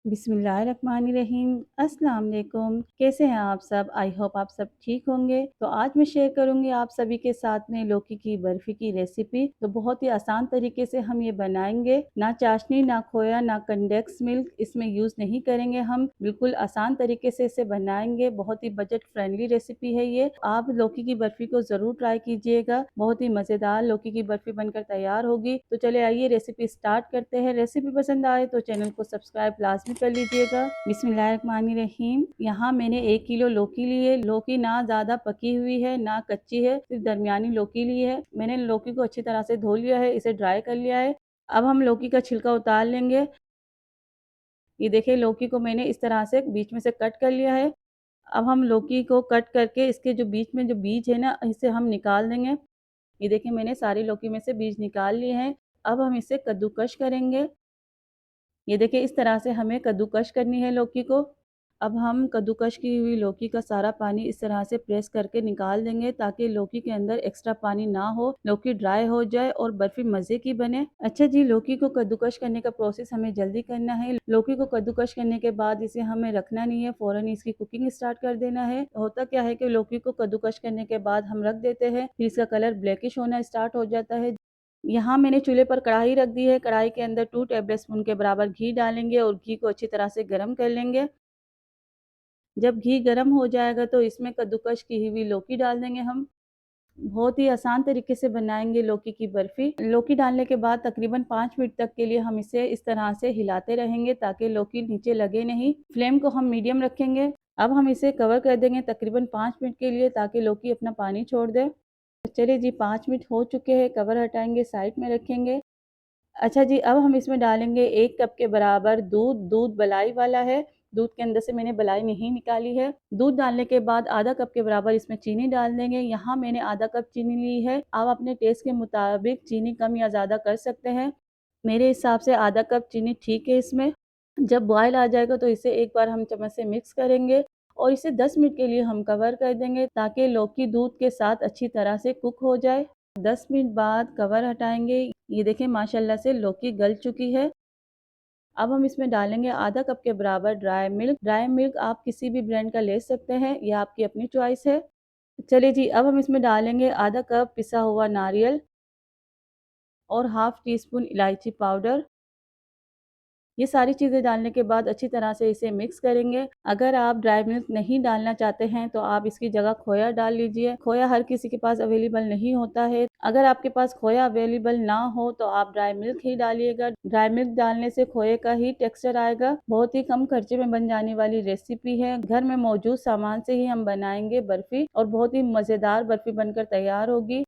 बिस्मिल्लाहिर्रहमानिर्रहीम। अस्सलाम वालेकुम। कैसे हैं आप सब? आई होप आप सब ठीक होंगे। तो आज मैं शेयर करूंगी आप सभी के साथ में लौकी की बर्फी की रेसिपी। तो बहुत ही आसान तरीके से हम ये बनाएंगे। ना चाशनी, ना खोया, ना कंडेंस मिल्क इसमें यूज नहीं करेंगे। हम बिल्कुल आसान तरीके से इसे बनाएंगे। बहुत ही बजट फ्रेंडली रेसिपी है ये। आप लौकी की बर्फी को जरूर ट्राई कीजिएगा। बहुत ही मजेदार लौकी की बर्फी बनकर तैयार होगी। तो चले आइए रेसिपी स्टार्ट करते हैं। रेसिपी पसंद आए तो चैनल को सब्सक्राइब लाजमी कर लीजिएगा। बिस्मिल्लाहिर्रहमानिर्रहीम। यहाँ मैंने 1 किलो लौकी ली है। लौकी ना ज्यादा पकी हुई है ना कच्ची है, सिर्फ दरमियानी लौकी ली है। मैंने लौकी को अच्छी तरह से धो लिया है, इसे ड्राई कर लिया है। अब हम लौकी का छिलका उतार लेंगे। ये देखिए लौकी को मैंने इस तरह से बीच में से कट कर लिया है। अब हम लौकी को कट करके इसके जो बीच में जो बीज है ना, इसे हम निकाल देंगे। ये देखिए मैंने सारी लौकी में से बीज निकाल लिए हैं। अब हम इसे कद्दूकश करेंगे। ये देखिए इस तरह से हमें कद्दूकश करनी है लौकी को। अब हम कद्दूकश की हुई लौकी का सारा पानी इस तरह से प्रेस करके निकाल देंगे, ताकि लौकी के अंदर एक्स्ट्रा पानी ना हो, लौकी ड्राई हो जाए और बर्फी मजे की बने। अच्छा जी, लौकी को कद्दूकश करने का प्रोसेस हमें जल्दी करना है। लौकी को कद्दूकश करने के बाद इसे हमें रखना नहीं है, फौरन इसकी कुकिंग स्टार्ट कर देना है। होता क्या है कि लौकी को कद्दूकश करने के बाद हम रख देते हैं, फिर इसका कलर ब्लैकिश होना स्टार्ट हो जाता है। यहाँ मैंने चूल्हे पर कढ़ाई रख दी है। कढ़ाई के अंदर 2 टेबल स्पून के बराबर घी डालेंगे और घी को अच्छी तरह से गर्म कर लेंगे। जब घी गर्म हो जाएगा तो इसमें कद्दूकश की हुई लौकी डाल देंगे हम। बहुत ही आसान तरीके से बनाएंगे लौकी की बर्फी। लौकी डालने के बाद तकरीबन 5 मिनट तक के लिए हम इसे इस तरह से हिलाते रहेंगे, ताकि लौकी नीचे लगे नहीं। फ्लेम को हम मीडियम रखेंगे। अब हम इसे कवर कर देंगे तकरीबन 5 मिनट के लिए, ताकि लौकी अपना पानी छोड़ दे। चलिए जी, 5 मिनट हो चुके हैं। कवर हटाएंगे, साइड में रखेंगे। अच्छा जी, अब हम इसमें डालेंगे 1 कप के बराबर दूध। दूध बलाई वाला है, दूध के अंदर से मैंने बलाई नहीं निकाली है। दूध डालने के बाद आधा कप के बराबर इसमें चीनी डाल देंगे। यहाँ मैंने आधा कप चीनी ली है। आप अपने टेस्ट के मुताबिक चीनी कम या ज़्यादा कर सकते हैं। मेरे हिसाब से आधा कप चीनी ठीक है इसमें। जब बॉयल आ जाएगा तो इसे एक बार हम चम्मच से मिक्स करेंगे और इसे 10 मिनट के लिए हम कवर कर देंगे, ताकि लौकी दूध के साथ अच्छी तरह से कुक हो जाए। 10 मिनट बाद कवर हटाएंगे। ये देखें माशाल्लाह से लौकी गल चुकी है। अब हम इसमें डालेंगे आधा कप के बराबर ड्राई मिल्क। ड्राई मिल्क आप किसी भी ब्रांड का ले सकते हैं, यह आपकी अपनी चॉइस है। चलिए जी, अब हम इसमें डालेंगे आधा कप पिसा हुआ नारियल और हाफ टी स्पून इलायची पाउडर। ये सारी चीज़ें डालने के बाद अच्छी तरह से इसे मिक्स करेंगे। अगर आप ड्राई मिल्क नहीं डालना चाहते हैं तो आप इसकी जगह खोया डाल लीजिए। खोया हर किसी के पास अवेलेबल नहीं होता है। अगर आपके पास खोया अवेलेबल ना हो तो आप ड्राई मिल्क ही डालिएगा। ड्राई मिल्क डालने से खोए का ही टेक्सचर आएगा। बहुत ही कम खर्चे में बन जाने वाली रेसिपी है। घर में मौजूद सामान से ही हम बनाएंगे बर्फी और बहुत ही मज़ेदार बर्फी बनकर तैयार होगी।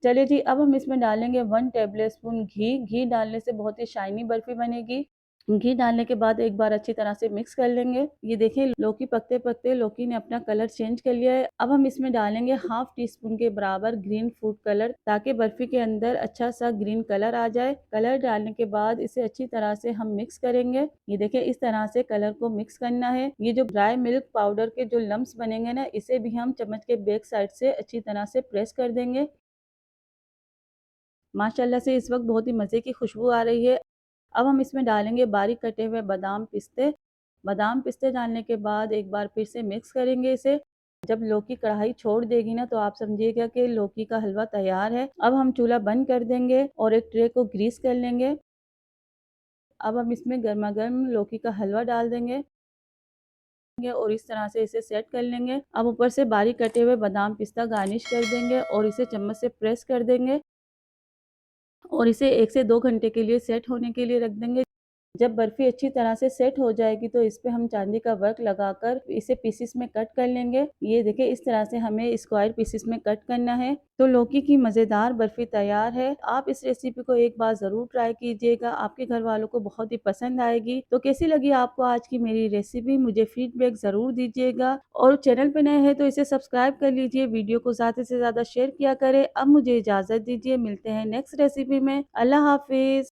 चलिए जी, अब हम इसमें डालेंगे 1 टेबल स्पून घी। घी डालने से बहुत ही शाइनी बर्फी बनेगी। घी डालने के बाद एक बार अच्छी तरह से मिक्स कर लेंगे। ये देखिए लौकी पकते पकते लौकी ने अपना कलर चेंज कर लिया है। अब हम इसमें डालेंगे हाफ टी स्पून के बराबर ग्रीन फूड कलर, ताकि बर्फी के अंदर अच्छा सा ग्रीन कलर आ जाए। कलर डालने के बाद इसे अच्छी तरह से हम मिक्स करेंगे। ये देखिए इस तरह से कलर को मिक्स करना है। ये जो ड्राई मिल्क पाउडर के जो लम्स बनेंगे ना, इसे भी हम चम्मच के बैक साइड से अच्छी तरह से प्रेस कर देंगे। माशाल्लाह से इस वक्त बहुत ही मज़े की खुशबू आ रही है। अब हम इसमें डालेंगे बारीक कटे हुए बादाम पिस्ते। बादाम पिस्ते डालने के बाद एक बार फिर से मिक्स करेंगे इसे। जब लौकी कढ़ाई छोड़ देगी ना, तो आप समझिएगा कि लौकी का हलवा तैयार है। अब हम चूल्हा बंद कर देंगे और एक ट्रे को ग्रीस कर लेंगे। अब हम इसमें गर्मा गर्म लौकी का हलवा डाल देंगे और इस तरह से इसे सेट कर लेंगे। अब ऊपर से बारीक कटे हुए बादाम पिस्ता गार्निश कर देंगे और इसे चम्मच से प्रेस कर देंगे और इसे 1 से 2 घंटे के लिए सेट होने के लिए रख देंगे। जब बर्फी अच्छी तरह से सेट हो जाएगी तो इस पे हम चांदी का वर्क लगाकर इसे पीसेस में कट कर लेंगे। ये देखिए इस तरह से हमें स्क्वायर पीसेस में कट करना है। तो लौकी की मज़ेदार बर्फी तैयार है। आप इस रेसिपी को एक बार ज़रूर ट्राई कीजिएगा, आपके घर वालों को बहुत ही पसंद आएगी। तो कैसी लगी आपको आज की मेरी रेसिपी, मुझे फीडबैक ज़रूर दीजिएगा और चैनल पे नए हैं तो इसे सब्सक्राइब कर लीजिए। वीडियो को ज़्यादा से ज़्यादा शेयर किया करें। अब मुझे इजाज़त दीजिए, मिलते हैं नेक्स्ट रेसिपी में। अल्लाह हाफिज़।